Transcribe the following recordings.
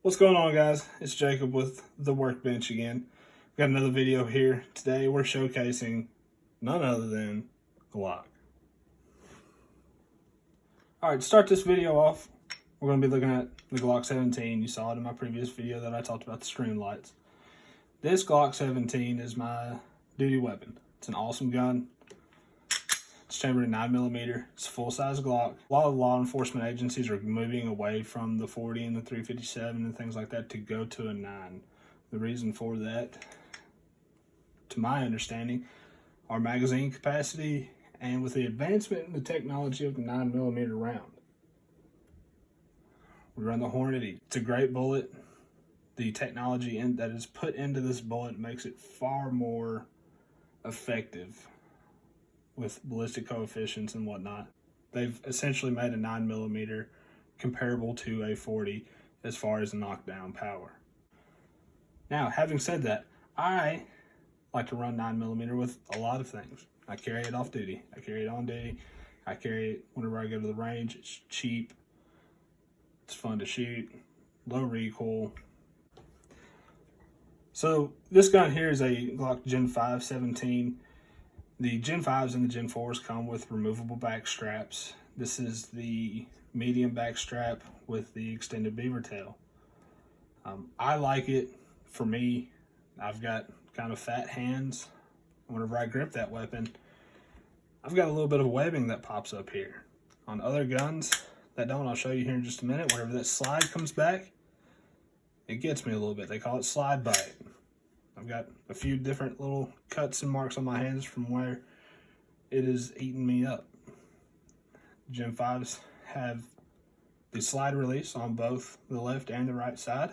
What's going on, guys? It's Jacob with The Workbench again. We've got another video here. Today we're showcasing none other than Glock. Alright, to start this video off, we're going to be looking at the Glock 17. You saw it in my previous video that I talked about the stream lights. This Glock 17 is my duty weapon. It's an awesome gun. It's chambered in 9mm. It's a full-size Glock. A lot of law enforcement agencies are moving away from the 40 and the 357 and things like that to go to a 9. The reason for that, to my understanding, are magazine capacity and with the advancement in the technology of the 9mm round. We run the Hornady. It's a great bullet. The technology that is put into this bullet makes it far more effective with ballistic coefficients and whatnot. They've essentially made a 9mm comparable to a 40 as far as knockdown power. Now, having said that, I like to run 9mm with a lot of things. I carry it off duty. I carry it on duty. I carry it whenever I go to the range. It's cheap. It's fun to shoot. Low recoil. So this gun here is a Glock Gen 5 17. The Gen 5s and the Gen 4s come with removable back straps. This is the medium back strap with the extended beaver tail. I like it. For me, I've got kind of fat hands. Whenever I grip that weapon, I've got a little bit of webbing that pops up here. On other guns that don't, I'll show you here in just a minute. Whenever that slide comes back, it gets me a little bit. They call it slide bite. I've got a few different little cuts and marks on my hands from where it is eating me up. Gen 5s have the slide release on both the left and the right side.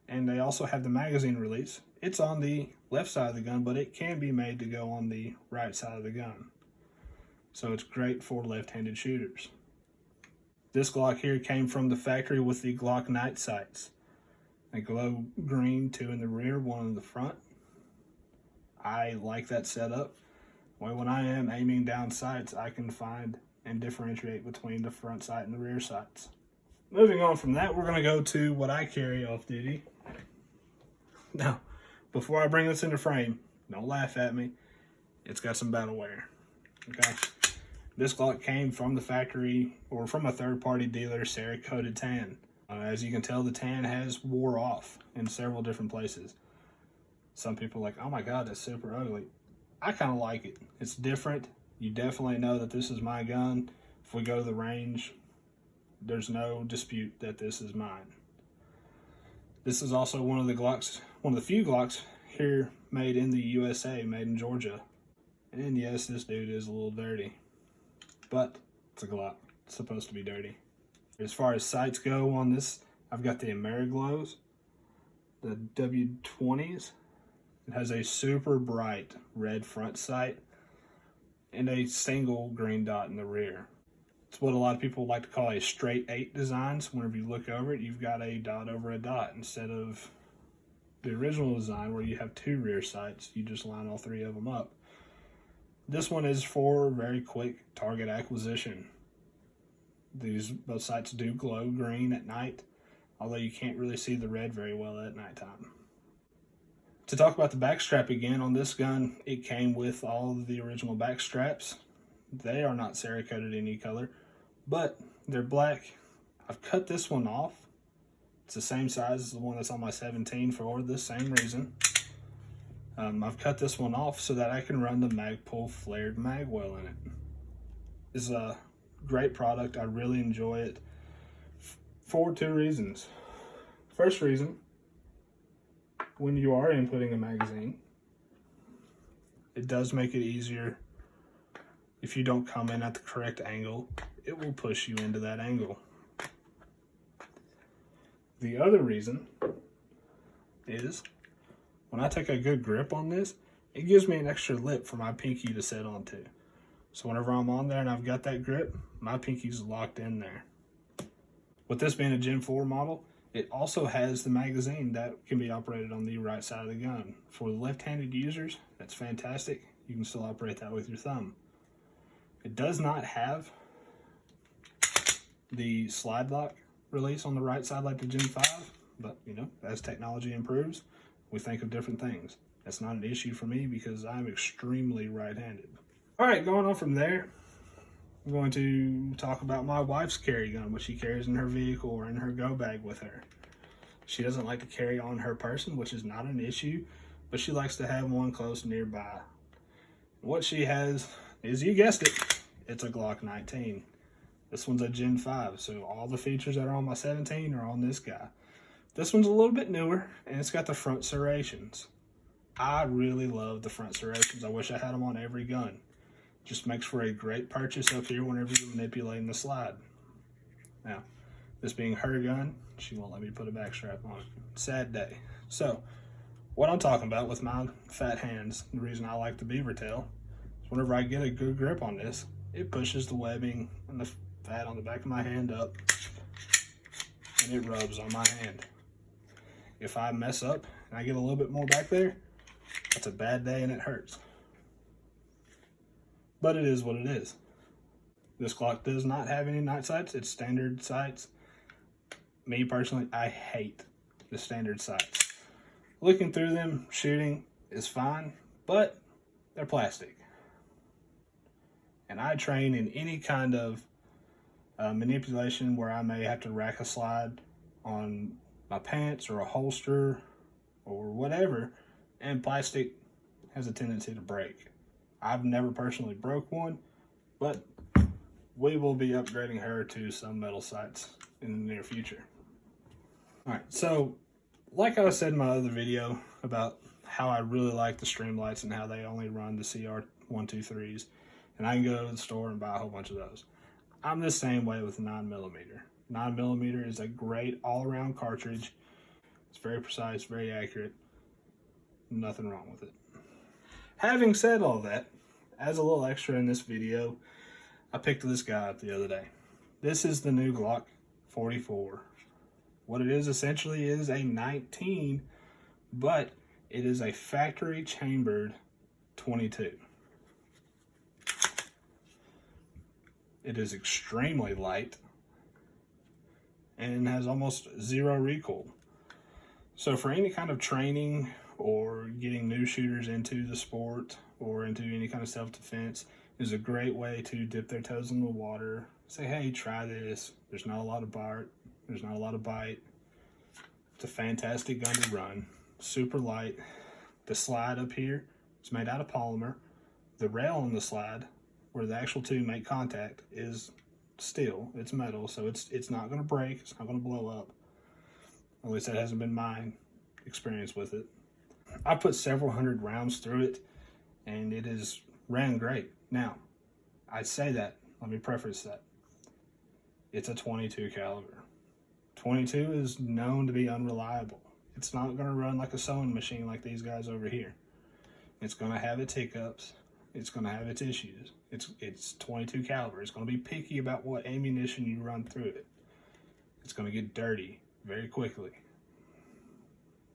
And they also have the magazine release. It's on the left side of the gun, but it can be made to go on the right side of the gun. So it's great for left-handed shooters. This Glock here came from the factory with the Glock night sights. They glow green, 2 in the rear, 1 in the front. I like that setup. When I am aiming down sights, I can find and differentiate between the front sight and the rear sights. Moving on from that, we're going to go to what I carry off duty. Now, before I bring this into frame, don't laugh at me. It's got some battle wear. Okay? This Glock came from the factory or from a third-party dealer, Cerakoted tan. As you can tell, the tan has wore off in several different places. Some people are like, oh my God, that's super ugly. I kind of like it. It's different. You definitely know that this is my gun. If we go to the range, there's no dispute that this is mine. This is also one of the few Glocks here made in the USA, made in Georgia. And yes, this dude is a little dirty, but it's a Glock. It's supposed to be dirty. As far as sights go on this, I've got the Ameriglows, the W20s. It has a super bright red front sight and a single green dot in the rear. It's what a lot of people like to call a straight 8 design. So whenever you look over it, you've got a dot over a dot instead of the original design where you have 2 rear sights. You just line all 3 of them up. This one is for very quick target acquisition. Both sights do glow green at night, although you can't really see the red very well at nighttime. To talk about the back strap again, on this gun, it came with all of the original back straps. They are not Cerakoted any color, but they're black. I've cut this one off. It's the same size as the one that's on my 17 for the same reason. I've cut this one off so that I can run the Magpul flared magwell in it. It's a great product. I really enjoy it for 2 reasons. First reason, when you are inputting a magazine, it does make it easier. If you don't come in at the correct angle, it will push you into that angle. The other reason is when I take a good grip on this, it gives me an extra lip for my pinky to set onto. So whenever I'm on there and I've got that grip, my pinky's locked in there. With this being a Gen 4 model, it also has the magazine that can be operated on the right side of the gun. For the left-handed users, that's fantastic. You can still operate that with your thumb. It does not have the slide lock release on the right side like the Gen 5, but you know, as technology improves, we think of different things. That's not an issue for me because I'm extremely right-handed. All right, going on from there, I'm going to talk about my wife's carry gun, which she carries in her vehicle or in her go bag with her. She doesn't like to carry on her person, which is not an issue, but she likes to have one close nearby. What she has is, you guessed it, it's a Glock 19. This one's a Gen 5, so all the features that are on my 17 are on this guy. This one's a little bit newer, and it's got the front serrations. I really love the front serrations. I wish I had them on every gun. Just makes for a great purchase up here whenever you're manipulating the slide. Now, this being her gun, she won't let me put a back strap on it. Sad day. So, what I'm talking about with my fat hands, the reason I like the beaver tail, is whenever I get a good grip on this, it pushes the webbing and the fat on the back of my hand up, and it rubs on my hand. If I mess up and I get a little bit more back there, that's a bad day and it hurts. But it is what it is. This Glock does not have any night sights. It's standard sights. Me personally, I hate the standard sights. Looking through them, shooting is fine, but they're plastic. And I train in any kind of manipulation where I may have to rack a slide on my pants or a holster or whatever, and plastic has a tendency to break. I've never personally broke one, but we will be upgrading her to some metal sights in the near future. All right, so like I said in my other video about how I really like the Streamlights and how they only run the CR123s, and I can go to the store and buy a whole bunch of those. I'm the same way with 9mm. 9mm is a great all-around cartridge. It's very precise, very accurate. Nothing wrong with it. Having said all that, as a little extra in this video, I picked this guy up the other day. This is the new Glock 44. What it is essentially is a 19, but it is a factory chambered 22. It is extremely light and has almost zero recoil. So for any kind of training or getting new shooters into the sport or into any kind of self-defense, is a great way to dip their toes in the water. Say, hey, try this. There's not a lot of bite. There's not a lot of bite. It's a fantastic gun to run. Super light. The slide up here is made out of polymer. The rail on the slide, where the actual two make contact, is steel. It's metal, so it's not going to break. It's not going to blow up. At least that hasn't been my experience with it. I put several hundred rounds through it, and it has ran great. Now, I say that, let me preface that. It's a 22 caliber. 22 is known to be unreliable. It's not going to run like a sewing machine like these guys over here. It's going to have its hiccups. It's going to have its issues. It's 22 caliber. It's going to be picky about what ammunition you run through it. It's going to get dirty very quickly.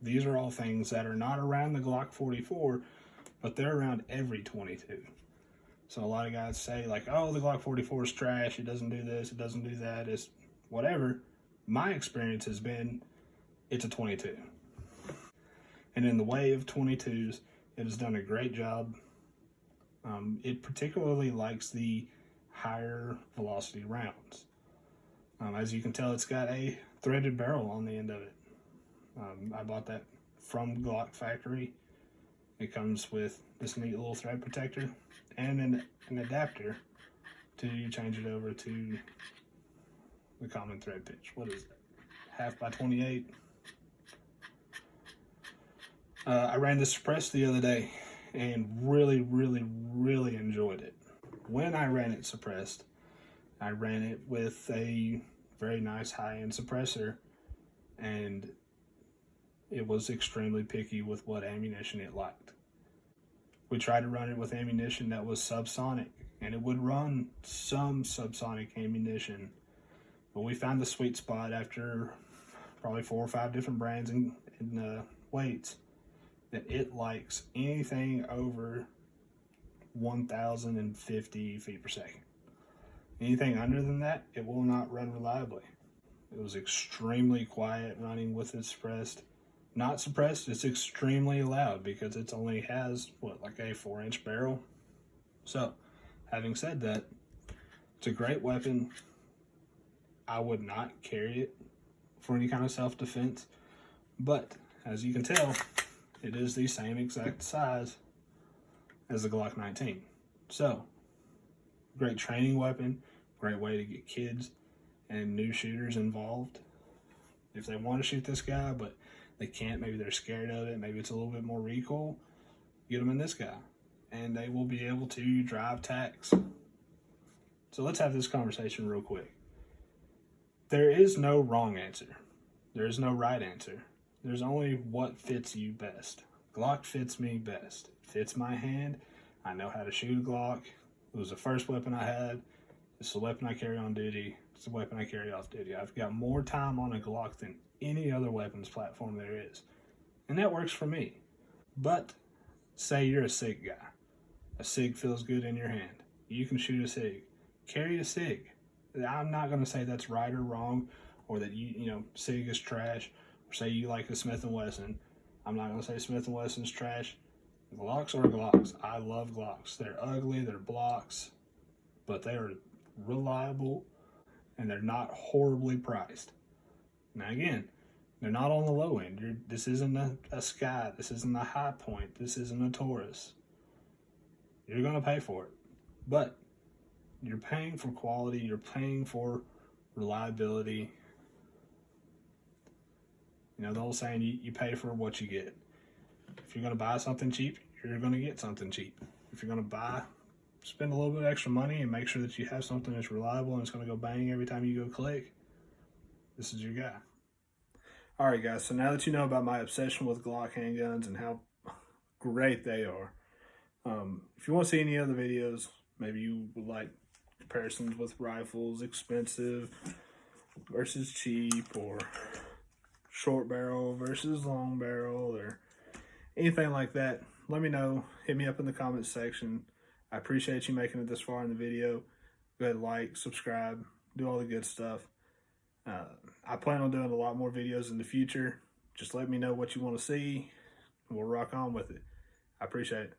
These are all things that are not around the Glock 44, but they're around every 22. So a lot of guys say like, oh, the Glock 44 is trash. It doesn't do this. It doesn't do that. It's whatever. My experience has been, it's a 22. And in the way of 22s, it has done a great job. It particularly likes the higher velocity rounds. As you can tell, it's got a threaded barrel on the end of it. I bought that from Glock Factory. It comes with this neat little thread protector and an adapter to change it over to the common thread pitch. What is that? 1/2 by 28. I ran the Suppressor the other day and really enjoyed it. When I ran it suppressed, I ran it with a very nice high-end suppressor, and it was extremely picky with what ammunition it liked. We tried to run it with ammunition that was subsonic, and it would run some subsonic ammunition, but we found the sweet spot after probably 4 or 5 different brands and weights that it likes anything over 1,050 feet per second. Anything under than that, it will not run reliably. It was extremely quiet running with it suppressed. Not suppressed, it's extremely loud because it only has, what, like a 4-inch barrel? So, having said that, it's a great weapon. I would not carry it for any kind of self-defense, but as you can tell, it is the same exact size as the Glock 19. So, great training weapon, great way to get kids and new shooters involved. If they want to shoot this guy, but they can't, maybe they're scared of it, maybe it's a little bit more recoil, get them in this guy, and they will be able to drive tacks. So let's have this conversation real quick. There is no wrong answer. There is no right answer. There's only what fits you best. Glock fits me best. It fits my hand. I know how to shoot a Glock. It was the first weapon I had. It's the weapon I carry on duty. It's the weapon I carry off duty. I've got more time on a Glock than any other weapons platform there is. And that works for me. But say you're a SIG guy. A SIG feels good in your hand. You can shoot a SIG. Carry a SIG. I'm not going to say that's right or wrong, or that SIG is trash, or say you like a Smith & Wesson. I'm not going to say Smith & Wesson's trash. Glocks are Glocks. I love Glocks. They're ugly, they're blocks, but they are reliable, and they're not horribly priced. Now again, they're not on the low end. This isn't a Sky. This isn't a High Point. This isn't a Taurus. You're going to pay for it, but you're paying for quality. You're paying for reliability. You know, the old saying, you pay for what you get. If you're going to buy something cheap, you're going to get something cheap. If you're going to spend a little bit extra money and make sure that you have something that's reliable and it's going to go bang every time you go click, this is your guy. All right, guys, so now that you know about my obsession with Glock handguns and how great they are, if you want to see any other videos, maybe you would like comparisons with rifles, expensive versus cheap, or short barrel versus long barrel, or anything like that, let me know. Hit me up in the comments section. I appreciate you making it this far in the video. Go ahead, like, subscribe, do all the good stuff. I plan on doing a lot more videos in the future. Just let me know what you want to see, and we'll rock on with it. I appreciate it.